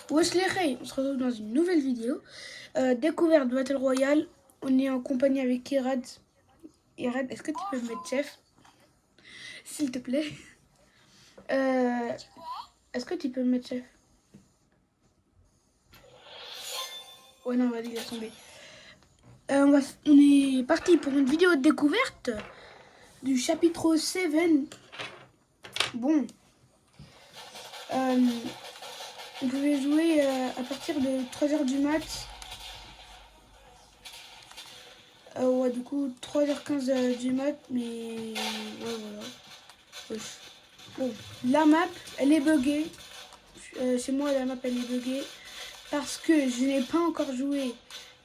Wesh les Ray, on se retrouve dans une nouvelle vidéo. Découverte Battle Royale. On est en compagnie avec Irad. Irad, est-ce que tu peux me mettre chef? S'il te plaît. Est-ce que tu peux me mettre chef? Ouais, non, vas-y, laisse tomber. On est parti pour une vidéo de découverte du chapitre 7. Bon. On pouvait jouer à partir de 3h du mat. Ouais, du coup, 3h15 du mat, mais ouais, voilà. Ouais. Bon, la map, elle est buggée. Chez moi, la map, elle est buggée parce que je n'ai pas encore joué,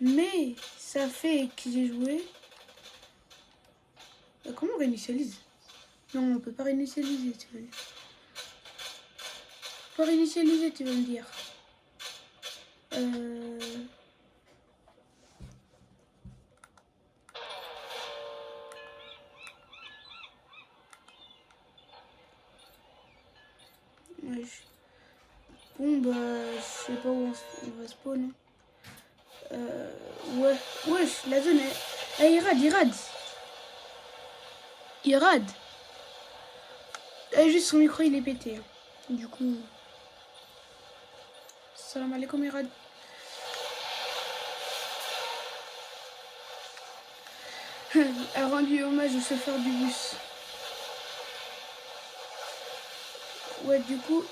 mais ça fait que j'ai joué. Comment on réinitialise? Non, on peut pas réinitialiser, tu vas me dire. On peut réinitialiser, tu vas me dire. Ouais, bon, bah, je sais pas où on va spawn. Ouais, wesh, la zone, elle... Irad. Juste son micro, il est pété. Du coup... Salam alaikum, Irad. A rendu hommage au chauffeur du bus. Ouais, du coup,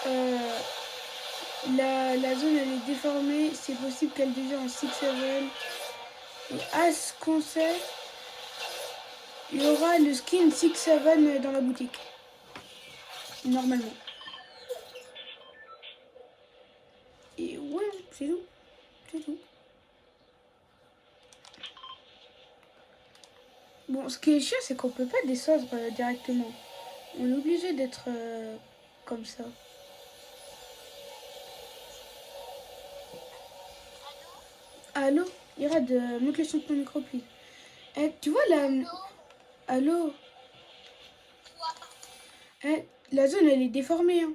la zone elle est déformée. C'est possible qu'elle devienne en 6-7. Et à ce qu'on sait, il y aura le skin 6-7 dans la boutique. Normalement. Et ouais, c'est tout. C'est tout. Bon, ce qui est chiant, c'est qu'on peut pas descendre directement. On est obligé d'être comme ça. Allô, Irad, monte le son de ton micro, please. Tu vois la... Allô? La zone, elle est déformée. Hein.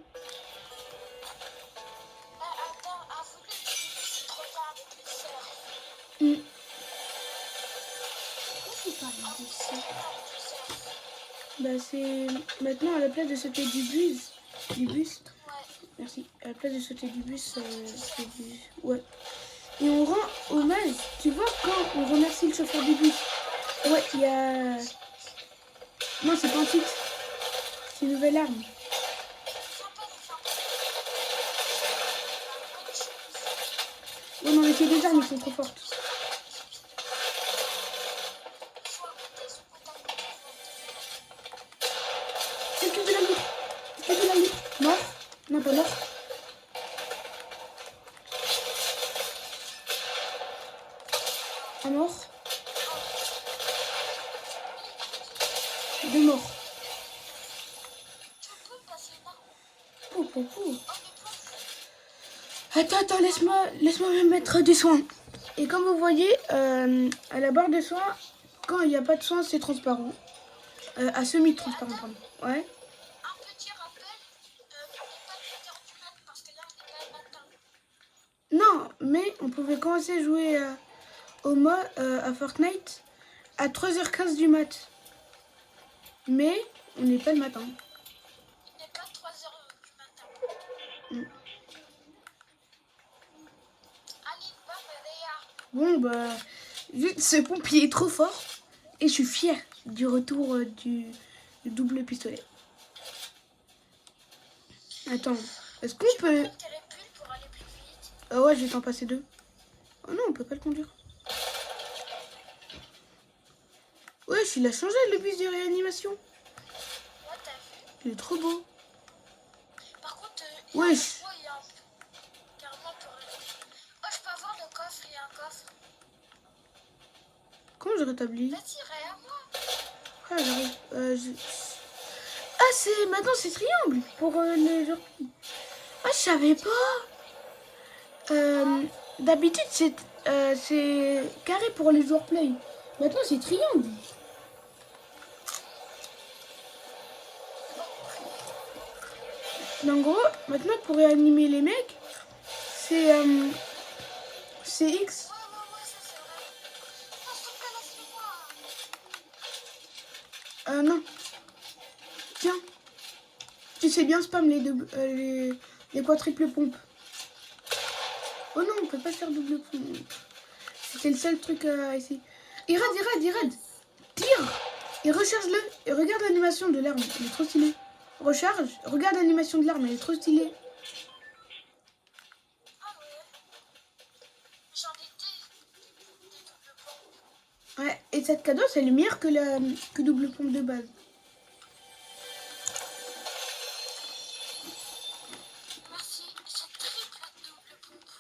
Bah c'est maintenant à la place de sauter du bus. Merci. À la place de sauter du bus, c'est du... Ouais. Et on rend hommage. Tu vois quand on remercie le chauffeur du bus. Ouais, il y a... Non, c'est pas un titre. C'est une nouvelle arme. Ouais, non, mais c'est des armes, ils sont trop fortes. Esquive de la lutte. Esquive de la lutte. Mort. Non, pas mort. Un mort. Deux morts. Attends, laisse-moi me mettre des soins. Et comme vous voyez, à la barre de soins, quand il n'y a pas de soins, c'est transparent. À semi-transparent, pardon. Ouais. Un petit rappel, n'oubliez pas de 8h du mat parce que là on est quand même matin. Non, mais on pouvait commencer à jouer au mode à Fortnite à 3h15 du mat. Mais on n'est pas le matin. Il n'est pas 3h du matin. Bon bah, juste ce pompier est trop fort et je suis fière du retour du double pistolet. Attends, est-ce qu'on peut... ouais, je vais t'en passer deux. Oh non, on peut pas le conduire. Ouais, il a changé le bus de réanimation. Ouais, t'as vu? Il est trop beau. Par contre, wesh. Comment je rétablis? Ah, j'arrive. Ah, c'est... Maintenant, c'est triangle pour les gens. Ah, je savais pas. D'habitude, c'est carré pour les joueurs play. Maintenant, c'est triangle. En gros, maintenant, pour réanimer les mecs, c'est X. Ouais, ça c'est vrai. Non, s'il te plaît, laisse-moi. Non. Tiens. Tu sais bien spam les quadruples pompes. Oh non, on peut pas faire double pompe. C'était le seul truc à essayer. Irad. Tire. Et recharge-le. Et regarde l'animation de l'arme. Elle est trop stylée. Recharge. Regarde l'animation de l'arme. Elle est trop stylée. Ah ouais. J'en ai des doubles pompes. Ouais. Et cette cadeau, c'est meilleur que double pompe de base. Merci. J'ai triple double pompe.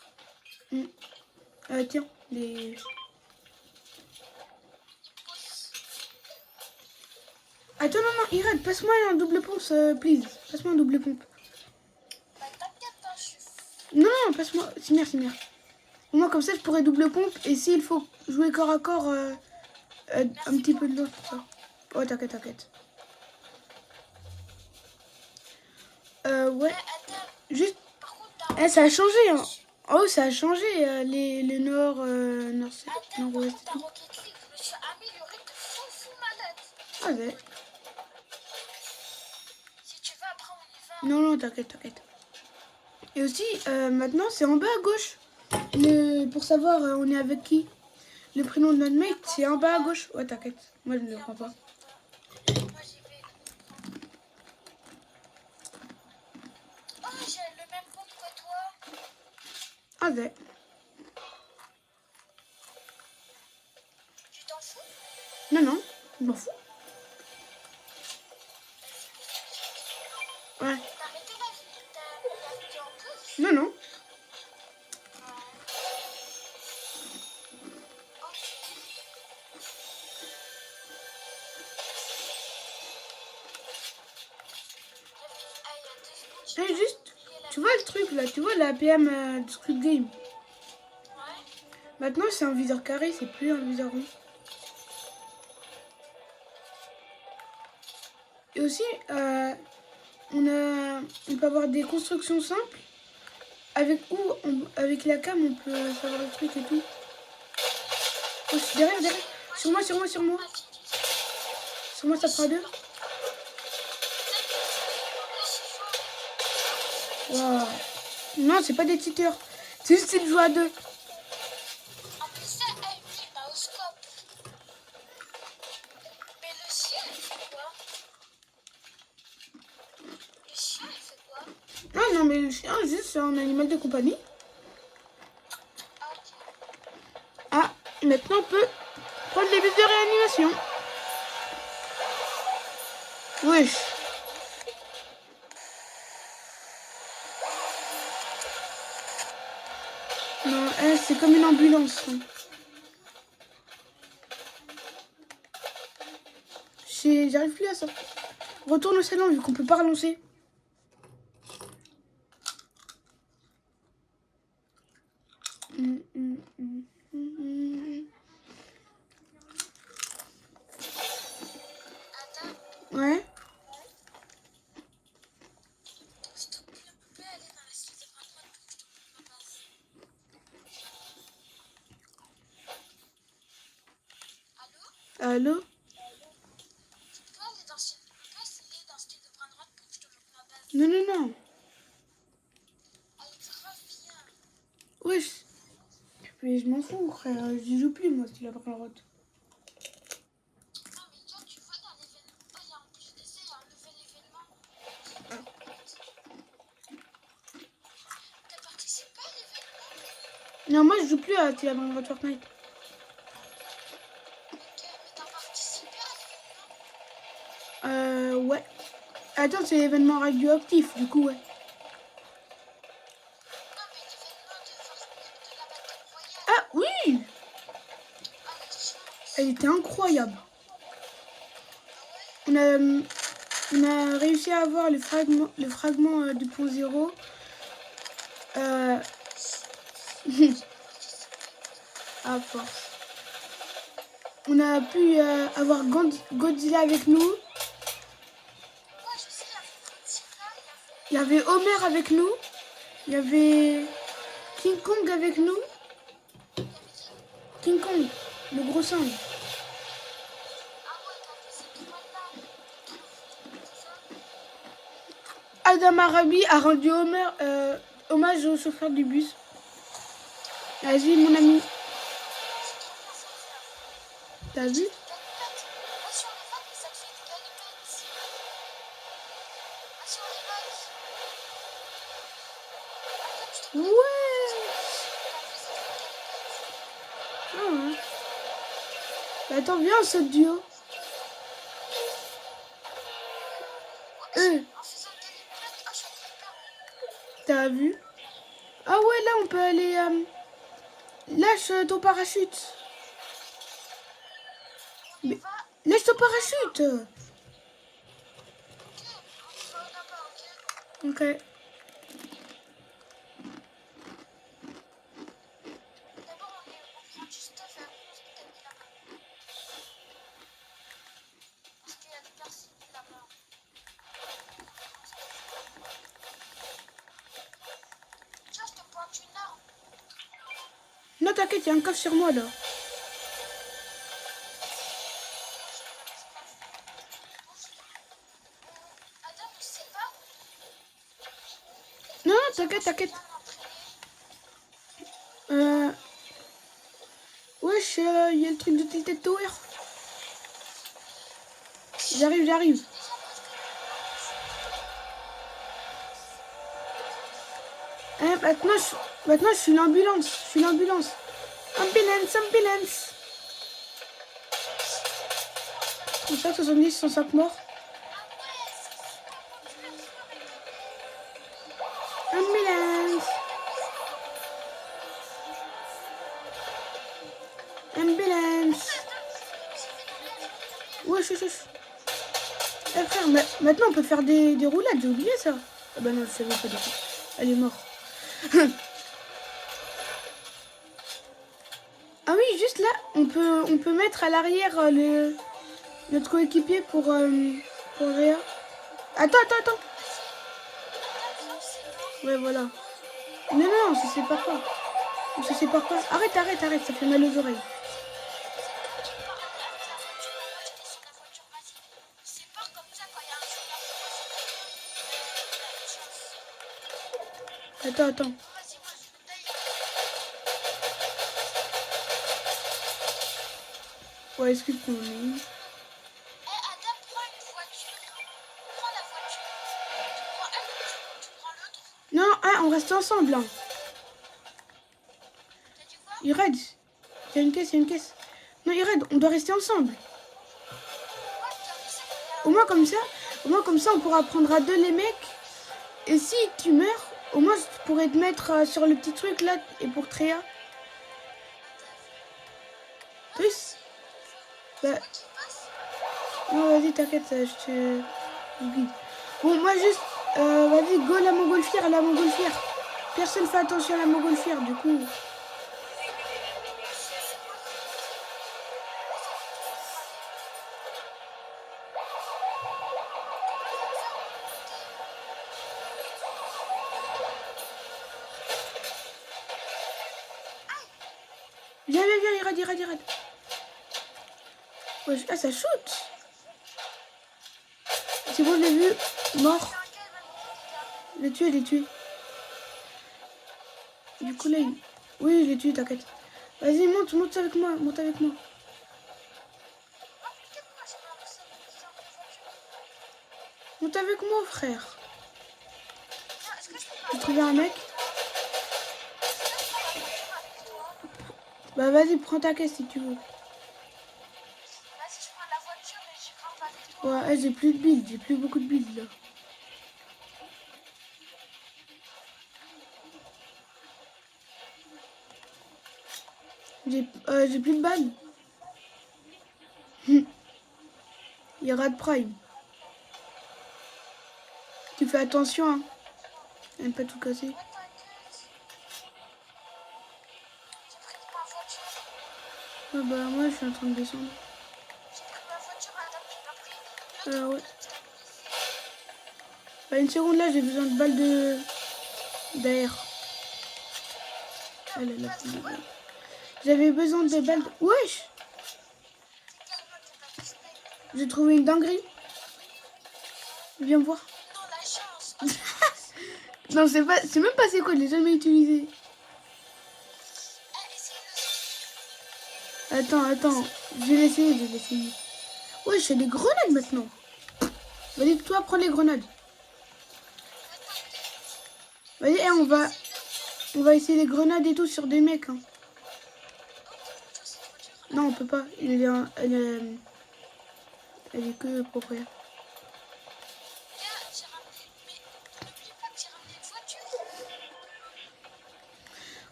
Tiens, les... Attends, non, Irad, passe-moi un double pompe, please. Passe-moi un double pompe. Bah t'inquiète, hein, je suis... Non, passe-moi. Simer. Au moins, comme ça, je pourrais double pompe. Et s'il faut jouer corps à corps, un petit peu de l'autre. Oh, t'inquiète. Ouais. Attends, Juste... par contre, ça a changé, hein. Oh, ça a changé, les nord... nord-ouest et ta tout. Rocket League, je me suis améliorée de fou malade. Ah ouais. Si tu veux, après on y va. Non, t'inquiète. Et aussi, maintenant, c'est en bas à gauche. Pour savoir on est avec qui. Le prénom de notre mate, c'est en bas à gauche. Ouais, t'inquiète. Moi, je ne le crois pas. Moi j'y vais. Oh, j'ai le même compte que toi. Ah ouais. Tu t'en fous? Non, je m'en fous. Ouais. T'as arrêté la vidéo en plus? Non. Et juste, tu vois le truc là, tu vois la PM de Squid Game. Ouais. Maintenant, c'est un viseur carré, c'est plus un viseur rond. Et aussi, on peut avoir des constructions simples. Avec la cam, on peut savoir le truc et tout. Oh, derrière. Sur moi. Sur moi, ça fera deux. Wow. Non, c'est pas des cheaters. C'est juste qu'ils jouent à deux. En plus, ça, elle dit maoscope. Mais le chien, il fait quoi? Le chien, il fait quoi? Ah non, mais le chien, juste, c'est un animal de compagnie. Ah, ok. Ah, maintenant, on peut prendre les bus de réanimation. Wesh. Non, c'est comme une ambulance. J'arrive plus à ça. Retourne au salon vu qu'on peut pas relancer. Attends, Ouais. s'il te plaît, on peut aller dans la salle de bain droite pour que je te montre ma base. Allô? Allô? Tu peux aller dans ce... On peut essayer dans ce de bain droite pour que je te montre ma base. Non. Elle est grave bien. Wesh. Mais je m'en fous, frère. J'y joue plus, moi, si la droite. Non, mais toi, tu vois dans l'événement. Oh, il y a en plus de ça, il y a un nouvel événement. T'as participé à l'événement? Non, moi, je joue plus à la droite Fortnite. Ok, mais t'as participé à l'événement? Ouais. Attends, c'est l'événement radioactif, du coup, ouais. Non, mais l'événement de la Battle Royale. Ah, oui! Ah, la chance. Elle était incroyable. Ah ouais? On a réussi à avoir le fragment 2.0. À force. On a pu avoir Godzilla avec nous. Ouais, je sais, il y avait Godzilla, Il y avait Homer avec nous. Il y avait... King Kong avec nous. King Kong, le gros singe. Adam Arabi a rendu hommage au chauffeur du bus. Vas-y, mon ami. T'as vu? Ouais. Ah ouais. Bah, attends, viens, on saute du haut. T'as vu? Ah ouais, là, on peut aller... lâche ton parachute. Mais... Lâche ton parachute. Ok. Non, t'inquiète, il y a un coffre sur moi, là. Non, non, t'inquiète, t'inquiète. Wesh, il y a le truc de Tilted Tower. J'arrive, j'arrive. Maintenant, je suis l'ambulance. Je suis l'ambulance. Ambulance, ambulance. 35, 70, 105 morts. Ambulance. Ambulance. Wesh, wesh, wesh. Eh frère, maintenant on peut faire des roulades, j'ai oublié ça. Ah bah non, je savais pas du tout. Elle est morte. Ah oui, juste là, on peut mettre à l'arrière notre coéquipier pour Réa. Attends. Ouais, voilà. Non, ça c'est pas quoi. Ça c'est pas quoi. Arrête, ça fait mal aux oreilles. Attends. Ouais, excuse moi. Non, on reste ensemble. Hein. Ired, il y a une caisse. Non, Ired, on doit rester ensemble. Au moins comme ça, on pourra prendre à deux les mecs. Et si tu meurs, au moins je pourrais te mettre sur le petit truc là et pour Tréa. Plus. Bah. Non, vas-y, t'inquiète, je te guide. Bon, moi juste, vas-y, go la montgolfière. Personne fait attention à la montgolfière, du coup. Viens, Irad. Ouais, ah, ça shoot. C'est bon, je l'ai vu. Mort. Les tué. Du coup, là, oui, je l'ai tué, t'inquiète. Vas-y, monte avec moi. Monte avec moi, frère. J'ai trouvé un mec. Bah, vas-y, prends ta caisse si tu veux. Ouais, j'ai plus de build, j'ai plus beaucoup de build là. J'ai plus de balles. Il y aura de prime. Tu fais attention, hein. N'aime pas tout casser. Ah bah moi je suis en train de descendre. Ouais. Bah, une seconde là, j'ai besoin de balles d'air. Elle a la plus de balles. J'avais besoin de balles. Wesh! J'ai trouvé une dinguerie. Viens voir. Non, la chance. Non, c'est même pas c'est quoi, je l'ai jamais utilisé. Attends. Je vais l'essayer. Ouais, j'ai des grenades maintenant. Vas-y, toi, prends les grenades. Vas-y, on va essayer les grenades et tout sur des mecs. Hein. Non, on peut pas. Elle est que pour rien.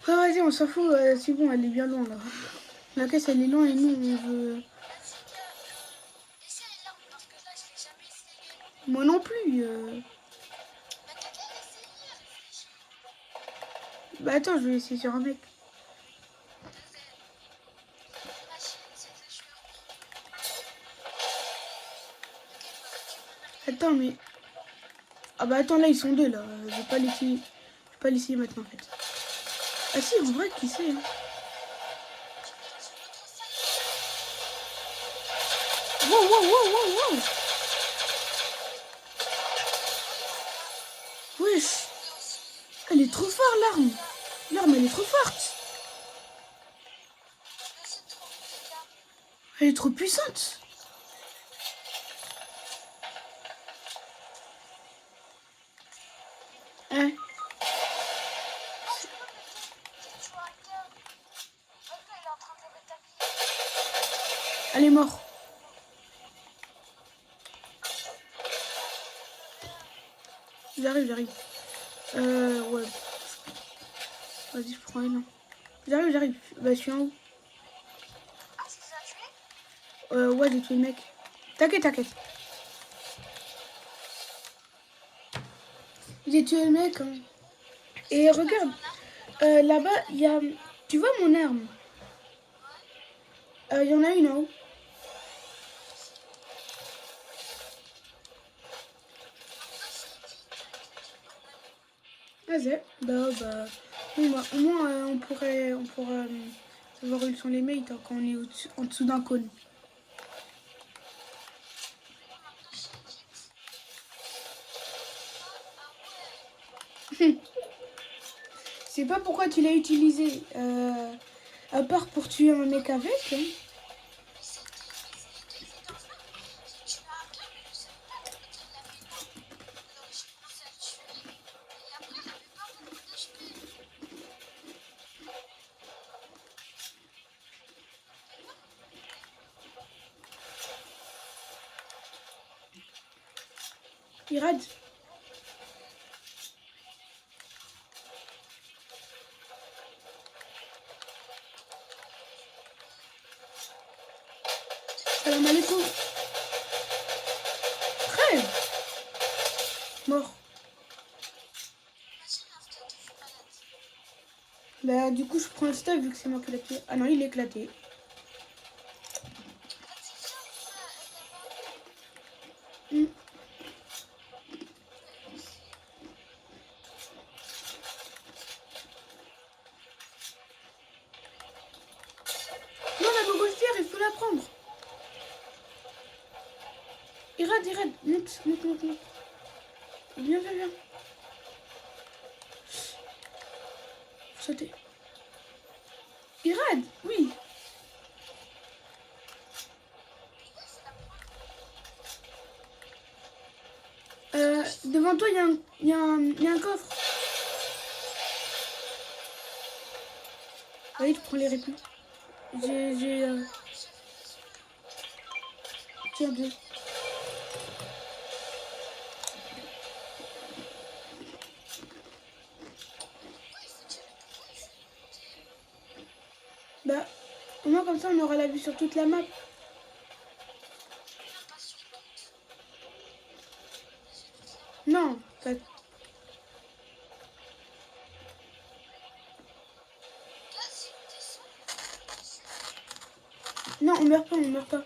Ouais, vas-y, on s'en fout. C'est bon, elle est bien loin là. La caisse, elle est loin et nous, on veut. Moi non plus. Bah attends, je vais essayer sur un mec. Attends, mais... Ah bah attends, là, ils sont deux, là. Je vais pas l'essayer maintenant, en fait. Ah si, en vrai, qui sait, hein. Wow. Wesh. Elle est trop forte, l'arme. L'arme, elle est trop forte. Elle est trop puissante. Hein? Elle est morte. J'arrive. Ouais. Vas-y, je prends elle. J'arrive. Bah, je suis en haut. Ouais, j'ai tué le mec. T'inquiète. J'ai tué le mec. Hein. Et regarde, là-bas, il y a... Tu vois mon arme? Il y en a une en haut. Vas-y. Bah... Oui, bah, au moins, on pourra savoir où sont les mates hein, quand on est en dessous d'un cône. Je sais pas pourquoi tu l'as utilisé. À part pour tuer un mec avec. Hein. Irad. Salam alaikum. Crève. Mort. Bah du coup je prends le stuff vu que c'est moi qui l'ai tué. Ah non il est éclaté. Mm. Non la montgolfière il faut la prendre. Irad, monte. Viens. Faut sauter. Irad, oui. Devant toi il y a un coffre. Allez, tu prends les réponses. J'ai tiens deux. Bah, au moins comme ça on aura la vue sur toute la map. Non, pas... Non, on meurt pas.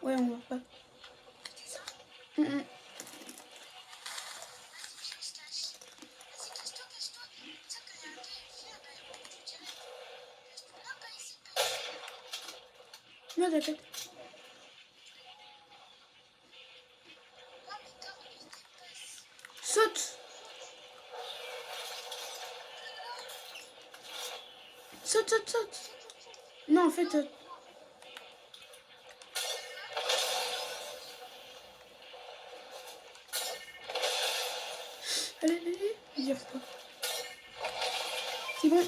Ouais, on meurt pas. Mm. Explose la tête. Non, mais quand il dépasse. Saute. Saute, saute, saute. Non, en fait... Allez, allez, allez. J'y arrive pas. C'est bon.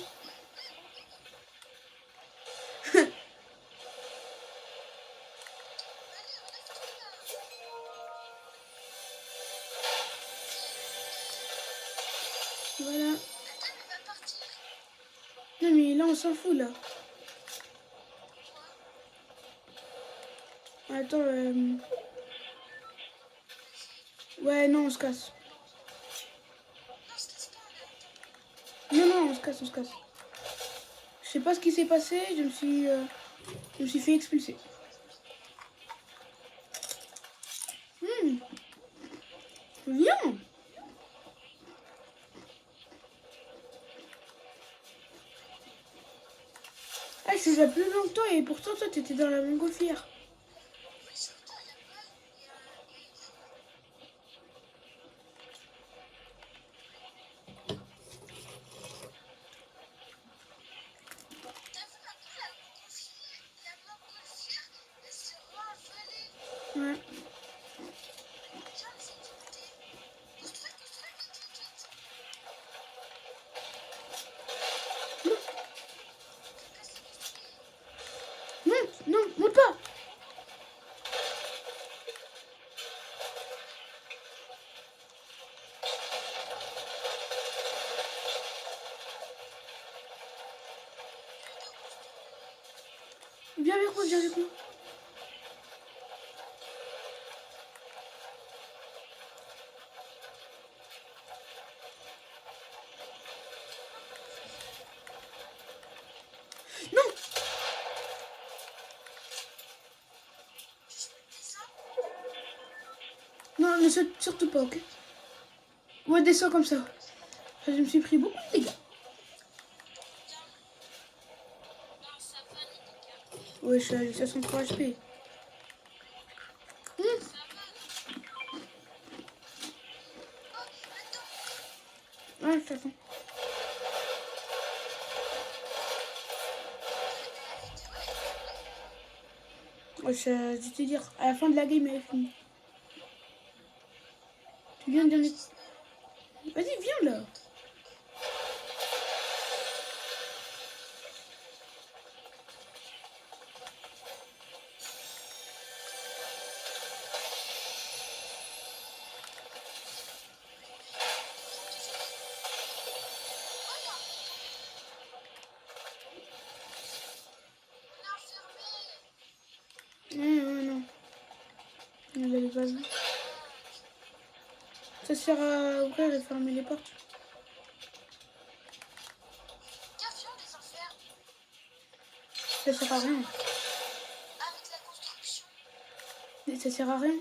Voilà. Attends, il va partir. Non, mais là, on s'en fout, là. Attends, ouais, non, on se casse. Non, se casse pas, là. Non, non, on se casse, on se casse. Je sais pas ce qui s'est passé, je me suis fait expulser. Viens. Ah, je suis déjà plus loin que toi et pourtant toi t'étais dans la montgolfière. Oui, surtout, il y a pas. Il y a. T'as vu maintenant la montgolfière, elle se renvolée. Ouais. Viens, on essaie de monter. Construis, vite, vite, vite. Fais pas si construire. Monte, non, monte pas. Viens avec moi, viens avec moi. Non. Descends. Non, ne saute surtout pas, ok? Ouais, descends comme ça. Je me suis pris beaucoup de dégâts. Viens. Non, ça va, les dégâts. Ouais, je suis à 63 HP. Ça va. Oh, attends. Ouais, je t'attends. La vidéo, elle est terminée. Ouais, je vais te dire, à la fin de la game, elle est finie. Tu viens de dire... Vas-y, viens là. On est enfermé. Non. On l'avait pas vu. Ça sert à ouvrir et fermer les portes. Tiens, viens, on les enferme. Ça sert à rien. Arrête la construction. Et ça sert à rien.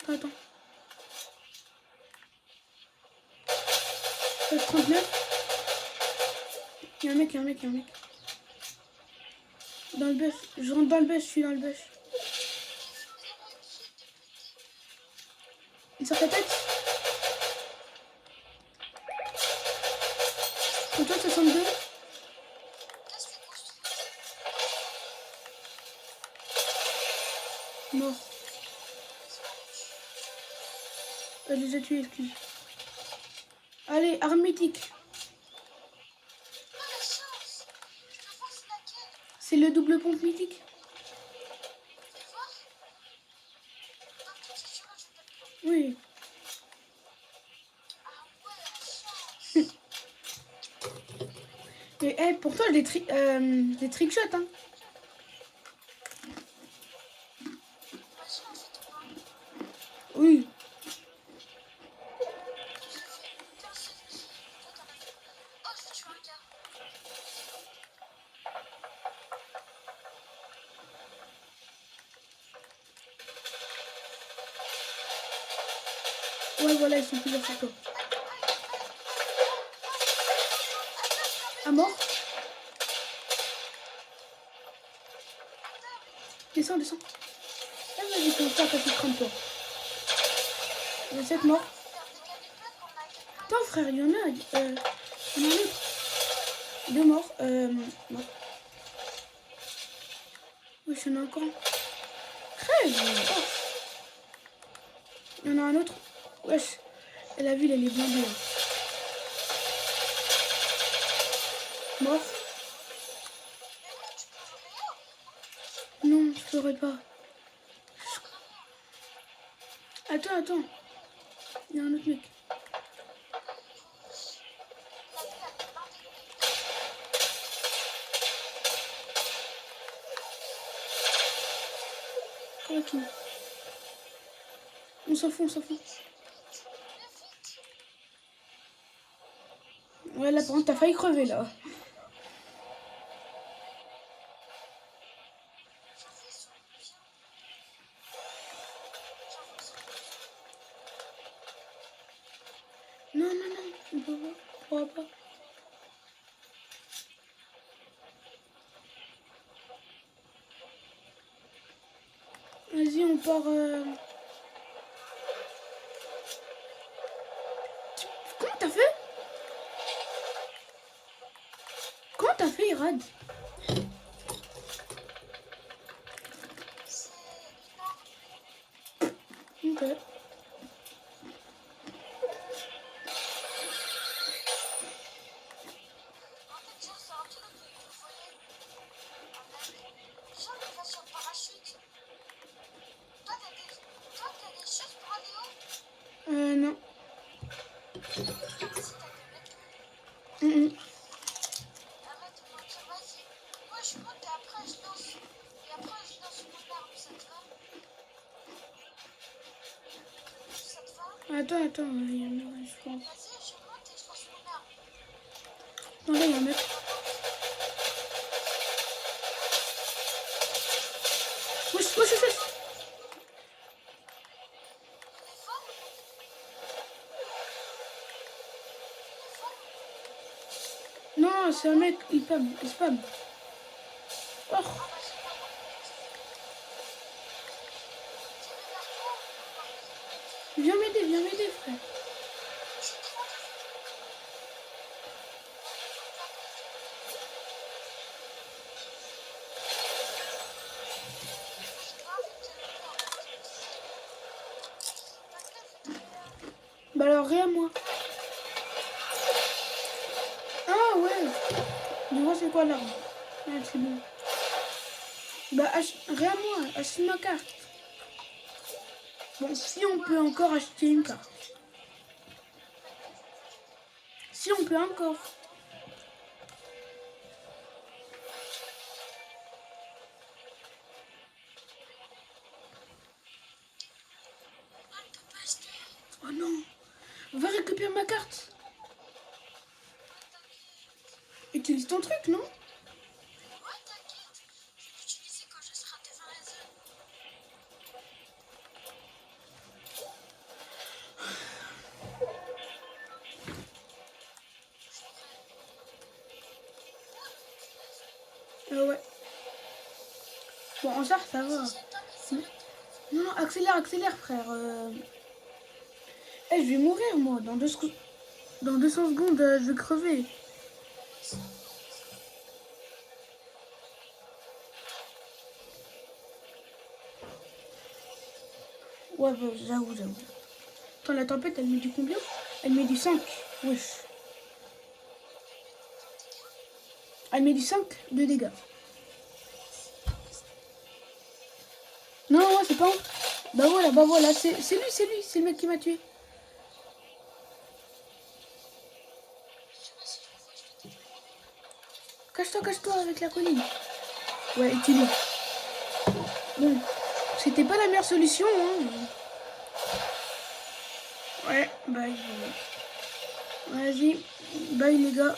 Attends. 39. Il y a un mec. Dans le bus. Je rentre dans le bus, je suis dans le bus. Il sort ta tête. 38, 62. Qu'est-ce que c'est construit? Mort. Je les ai tués, excuse. Allez, arme mythique. Oh, la chance. Je peux voir c'est laquelle. C'est le double pompe mythique. Fais voir. Non, tout est sur moi, je peux pas. Oui. Ah ouais, la chance. Mais pour toi, des trickshots, hein. Vas-y, on fait 3. Oui. J'ai fait aucun seul kill. Toi, t'en as fait. Oh, j'ai tué un gars. Ouais, voilà, ils sont plusieurs sur toi. À mort. descends, descends. Ah, vas-y, commence pas à passer 30 tours. Il y a 7 morts. Attends, frère, il y en a. Il y en a un autre. 2 morts. Non. Oui, il y en a encore un. Crève. Oh. Il y en a un autre. Wesh. Et la ville, elle est blindée. Hein. Mort. Non, je ferai pas. Attends, attends. Il y a un autre mec. Correctement. On s'en fout, on s'en fout. Ouais, là, par contre, t'as failli crever, là. Non, non, non, on peut pas. On pourra pas. Vas-y, on part... Comment t'as fait? Comment t'as fait, Irad? Ok. Non. Attends, attends, il y en a, je pense. Non, là, il y a un mec. Wesh, wesh, wesh, wesh. Non, c'est un mec, il spam. Oh. Viens m'aider, frère. Bah alors, rien moi. Ah ouais. Du coup, c'est quoi l'arme? Ah, c'est bon. Bah, rien moi, achète ma carte. Bon, si on peut encore acheter une carte. Si on peut encore. Oh non. Va récupérer ma carte. Utilise ton truc, non? Ouais. Bon, en char, ça va. Non, non, accélère, frère. Eh, je vais mourir, moi. Dans 200 secondes, je vais crever. Ouais, bah, j'avoue. Attends, la tempête, elle met du combien? Elle met du 5. Wesh. Elle met du 5 de dégâts. Non, non, c'est pas un. Bah voilà, c'est lui, c'est le mec qui m'a tué. Cache-toi avec la colline. Ouais, utilise. Bon, c'était pas la meilleure solution, hein. Ouais, bye. Vas-y, bye les gars.